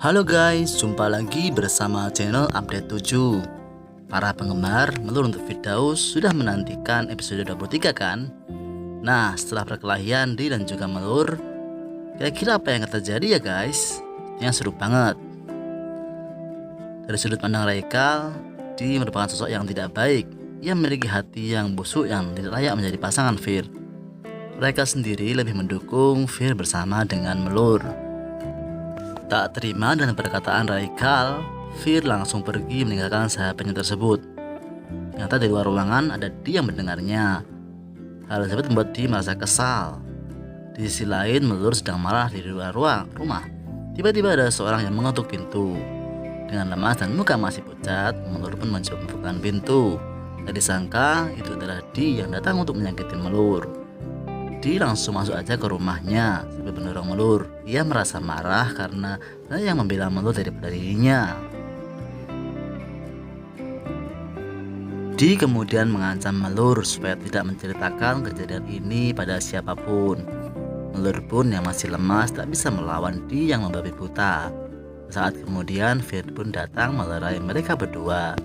Halo guys, jumpa lagi bersama channel Update 7. Para penggemar Melur untuk Firdaus sudah menantikan episode 23 kan? Nah, setelah perkelahian Di dan juga Melur, kira-kira apa yang akan terjadi ya guys? Yang seru banget. Dari sudut pandang Raikal, Di merupakan sosok yang tidak baik. Ia memiliki hati yang busuk yang tidak layak menjadi pasangan Fir. Raikal sendiri lebih mendukung Fir bersama dengan Melur. Tak terima dengan perkataan Raikal, Fir langsung pergi meninggalkan sahabatnya tersebut. Ternyata di luar ruangan ada Di yang mendengarnya. Hal tersebut membuat Di merasa kesal. Di sisi lain, Melur sedang marah di luar rumah. Tiba-tiba ada seorang yang mengetuk pintu. Dengan lemas dan muka masih pucat, Melur pun mencoba membuka pintu. Tak disangka itu adalah Di yang datang untuk menyakiti Melur. Di langsung masuk aja ke rumahnya sambil mendorong Melur. Ia merasa marah karena ada yang membela Melur daripada dirinya. Di kemudian mengancam Melur supaya tidak menceritakan kejadian ini pada siapapun. Melur pun yang masih lemas tak bisa melawan Di yang membabi buta. Saat kemudian Fir pun datang melerai mereka berdua.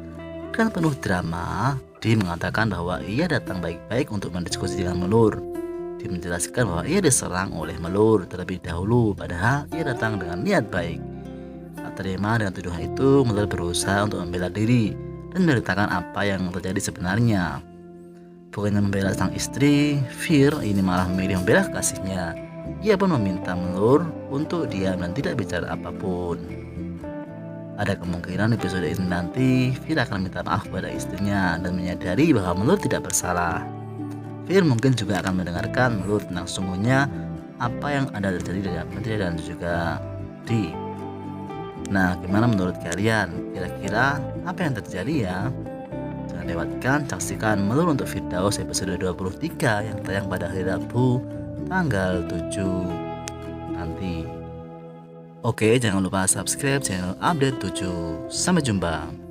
Dengan penuh drama, Di mengatakan bahwa ia datang baik-baik untuk mendiskusi dengan Melur. Di menjelaskan bahwa ia diserang oleh Melur terlebih dahulu, padahal ia datang dengan niat baik. Tak terima dengan tuduhan itu, Melur berusaha untuk membela diri dan menceritakan apa yang terjadi sebenarnya. Bukannya membela sang istri, Fir ini malah memilih membela kasihnya. Ia pun meminta Melur untuk diam dan tidak bicara apapun. Ada kemungkinan episode ini nanti Fir akan minta maaf pada istrinya dan menyadari bahwa Melur tidak bersalah. Fir mungkin juga akan mendengarkan Melur tentang sungguhnya apa yang ada terjadi dengan Menteri dan juga Di. Nah, gimana menurut kalian? Kira-kira apa yang terjadi ya? Jangan lewatkan saksikan Melur untuk Firdaus episode 23 yang tayang pada hari Rabu tanggal 7 nanti. Oke, jangan lupa subscribe channel Update 7. Sampai jumpa.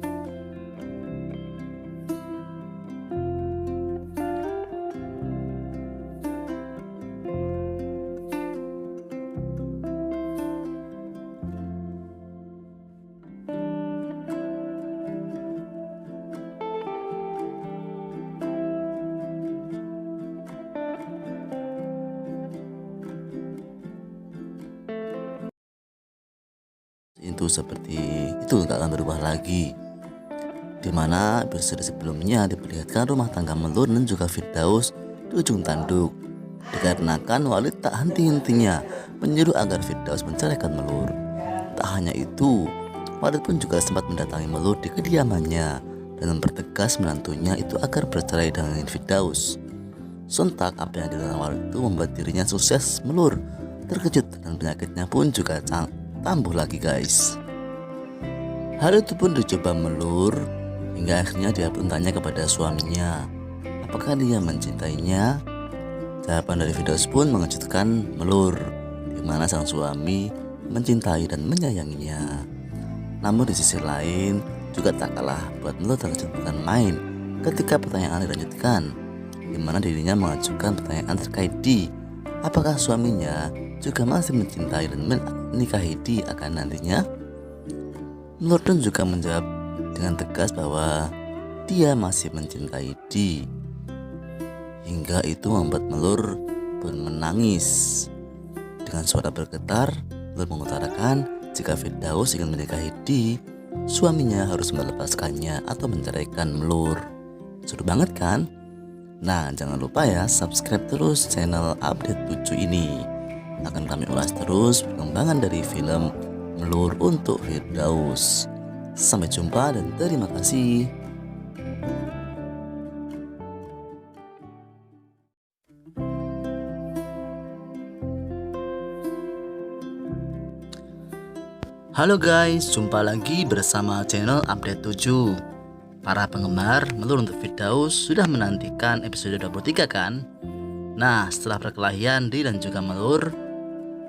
Itu seperti itu gak akan berubah lagi. Dimana episode sebelumnya diperlihatkan rumah tangga Melur dan juga Firdaus di ujung tanduk. Dikarenakan Walid tak henti-hentinya menyuruh agar Firdaus menceraikan Melur. Tak hanya itu, Walid pun juga sempat mendatangi Melur di kediamannya dan mempertegas menantunya itu agar bercerai dengan Firdaus. Sontak apa yang dilakukan Walid itu membuat dirinya sukses. Melur terkejut dan penyakitnya pun juga tambah lagi guys. Hal itu pun dicoba Melur hingga akhirnya dia pun tanya kepada suaminya apakah dia mencintainya. Jawaban dari Firdaus pun mengejutkan Melur, di mana sang suami mencintai dan menyayanginya. Namun di sisi lain juga tak kalah buat Melur terkejut bukan main ketika pertanyaan dilanjutkan, di mana dirinya mengajukan pertanyaan terkait Di, apakah suaminya juga masih mencintai dan menikahi Di akan nantinya. Melur pun juga menjawab dengan tegas bahwa dia masih mencintai Di. Hingga itu membuat Melur pun menangis. Dengan suara bergetar, Melur mengutarakan jika Firdaus ingin menikahi Di, suaminya harus melepaskannya atau menceraikan Melur. Seru banget kan? Nah, jangan lupa ya subscribe terus channel Update 7 ini. Akan kami ulas terus perkembangan dari film Melur untuk Firdaus. Sampai jumpa dan terima kasih. Halo guys, jumpa lagi bersama channel Update 7. Para penggemar Melur untuk Firdaus sudah menantikan episode 23 kan? Nah, setelah perkelahian Di dan juga Melur,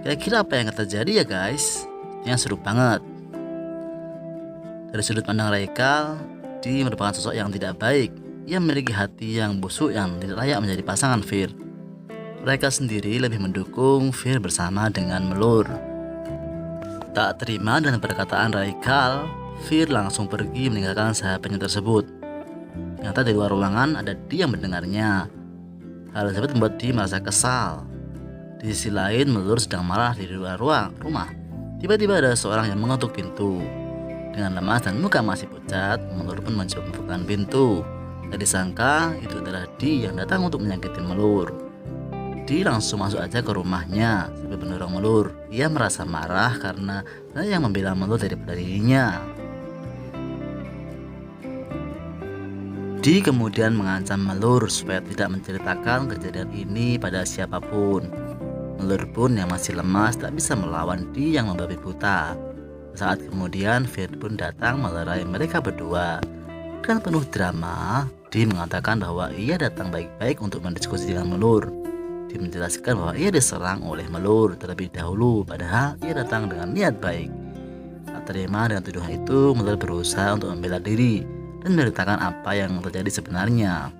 kira-kira apa yang akan terjadi ya guys? Yang seru banget. Dari sudut pandang Raikal, Di merupakan sosok yang tidak baik. Ia memiliki hati yang busuk yang tidak layak menjadi pasangan Fir. Raikal sendiri lebih mendukung Fir bersama dengan Melur. Tak terima dengan perkataan Raikal, Fir langsung pergi meninggalkan sahabatnya tersebut. Ternyata di luar ruangan ada dia yang mendengarnya. Hal tersebut membuat dia merasa kesal. Di sisi lain, Melur sedang marah di luar rumah. Tiba-tiba ada seorang yang mengetuk pintu. Dengan lemas dan muka masih pucat, Melur pun mencoba membuka pintu. Tak disangka itu adalah Di yang datang untuk menyakiti Melur. Di langsung masuk aja ke rumahnya sambil mendorong Melur. Ia merasa marah karena yang membela Melur daripada dirinya. Di kemudian mengancam Melur supaya tidak menceritakan kejadian ini pada siapapun. Melur pun yang masih lemas tak bisa melawan Di yang membabi buta. Saat kemudian Fir pun datang melerai mereka berdua. Dengan penuh drama, Di mengatakan bahwa ia datang baik-baik untuk mendiskusi dengan Melur. Di menjelaskan bahwa ia diserang oleh Melur terlebih dahulu, padahal ia datang dengan niat baik. Tak terima dengan tuduhan itu, Melur berusaha untuk membela diri dan menceritakan apa yang terjadi sebenarnya.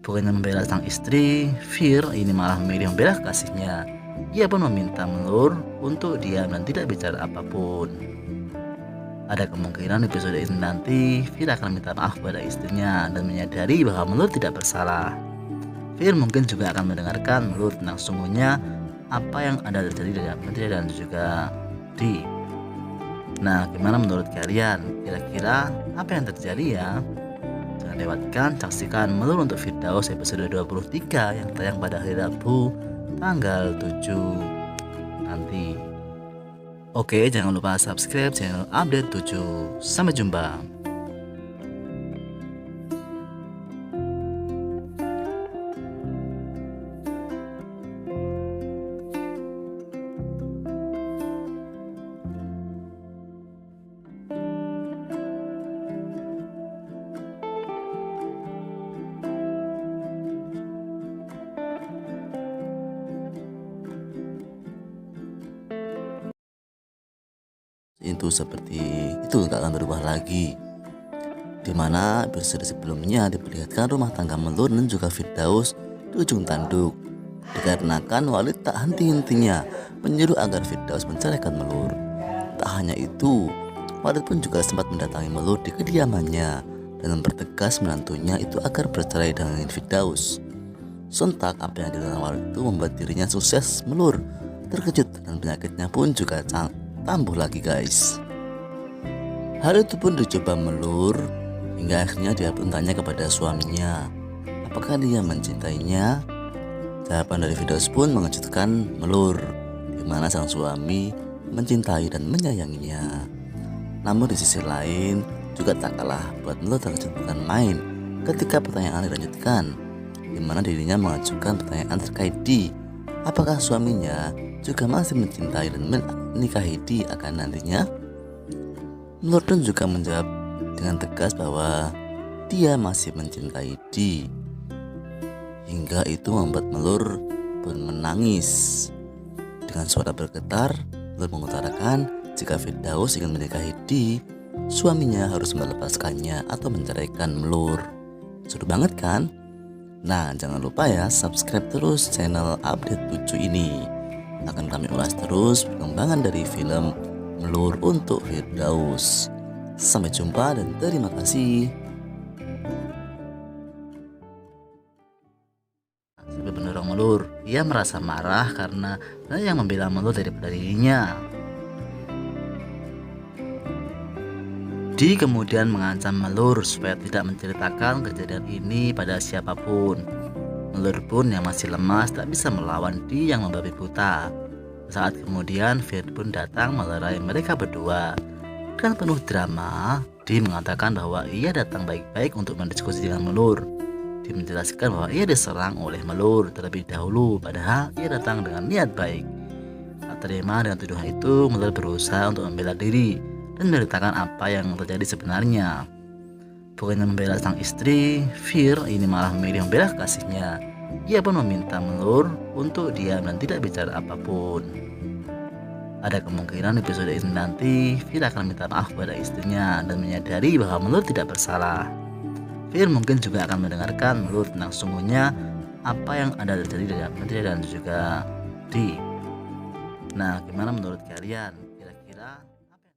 Bukannya membela sang istri, Fir ini malah memilih membela kasihnya. Ia pun meminta Melur untuk diam dan tidak bicara apapun. Ada kemungkinan episode ini nanti Fir akan minta maaf pada istrinya dan menyadari bahwa Melur tidak bersalah. Fir mungkin juga akan mendengarkan Melur tentang sungguhnya apa yang ada terjadi dengan Menteri dan juga Di. Nah, gimana menurut kalian? Kira-kira apa yang terjadi ya? Jangan lewatkan saksikan Melur untuk Firdaus episode 23 yang tayang pada hari Rabu tanggal 7 nanti. Oke, jangan lupa subscribe channel Update 7. Sampai jumpa. Itu seperti itu tak akan berubah lagi. Dimana episode sebelumnya diperlihatkan rumah tangga Melur dan juga Firdaus di ujung tanduk. Dikarenakan Walid tak henti-hentinya menyuruh agar Firdaus menceraikan Melur. Tak hanya itu, Walid pun juga sempat mendatangi Melur di kediamannya dan mempertegas menantunya itu agar bercerai dengan Firdaus. Sontak apa yang dilakukan Walid itu membuat dirinya sukses. Melur terkejut dan penyakitnya pun juga tambah lagi guys. Hal itu pun dicoba Melur hingga akhirnya dia pun tanya kepada suaminya apakah dia mencintainya. Jawaban dari Firdaus pun mengejutkan Melur, di mana sang suami mencintai dan menyayanginya. Namun di sisi lain juga tak kalah buat Melur terkejut bukan main ketika pertanyaan dilanjutkan, di mana dirinya mengajukan pertanyaan terkait Di apakah suaminya juga masih mencintai dan menikahi Di akan nantinya. Melur pun juga menjawab dengan tegas bahwa dia masih mencintai Di. Hingga itu membuat Melur pun menangis. Dengan suara bergetar, Melur mengutarakan jika Firdaus ingin menikahi Di, suaminya harus melepaskannya atau menceraikan Melur. Seru banget kan? Nah, jangan lupa ya subscribe terus channel Update 7 ini. Akan kami ulas terus perkembangan dari film Melur untuk Firdaus. Sampai jumpa dan terima kasih. Sambil mendorong Melur, ia merasa marah karena yang membela Melur daripada dirinya. Di kemudian mengancam Melur supaya tidak menceritakan kejadian ini pada siapapun. Melur pun yang masih lemas tak bisa melawan Di yang membabi buta. Saat kemudian Fir pun datang melerai mereka berdua. Dengan penuh drama, Di mengatakan bahwa ia datang baik-baik untuk mendiskusi dengan Melur. Di menjelaskan bahwa ia diserang oleh Melur terlebih dahulu, padahal ia datang dengan niat baik. Tak terima dengan tuduhan itu, Melur berusaha untuk membela diri dan menceritakan apa yang terjadi sebenarnya. Bukannya membela sang istri, Fir ini malah memilih membela kasihnya. Ia pun meminta Melur untuk diam dan tidak bicara apapun. Ada kemungkinan episode ini nanti Fir akan minta maaf pada istrinya dan menyadari bahwa Melur tidak bersalah. Fir mungkin juga akan mendengarkan Melur tentang sungguhnya apa yang ada terjadi dengan Menteri dan juga Di. Nah, gimana menurut kalian? Kira-kira kira-kira